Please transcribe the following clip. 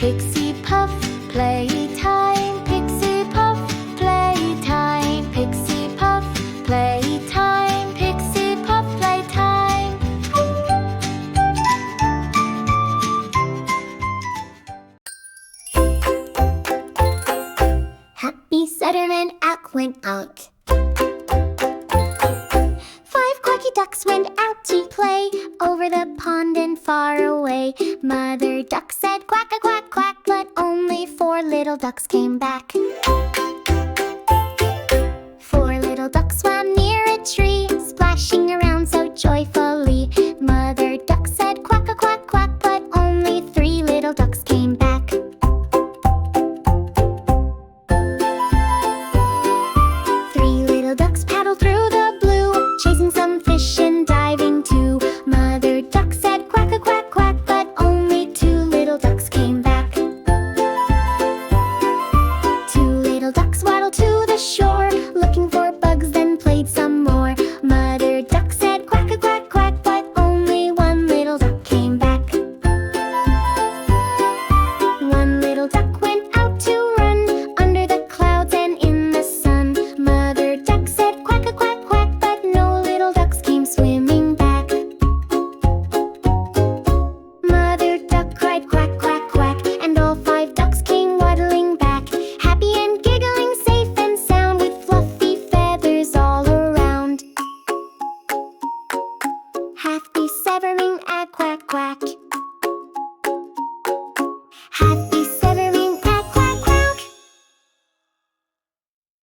Pixie puff, playtime. Pixie puff, playtime. Pixie puff, playtime. Pixie puff, playtime. Happy Saturn and Ack went out. 5 quacky ducks went out to play over the pond and far away. Mother duck said quack-a-quack-quack, but only 4 little ducks came back. 4 little ducks swam near a tree, splashing around so joyfully.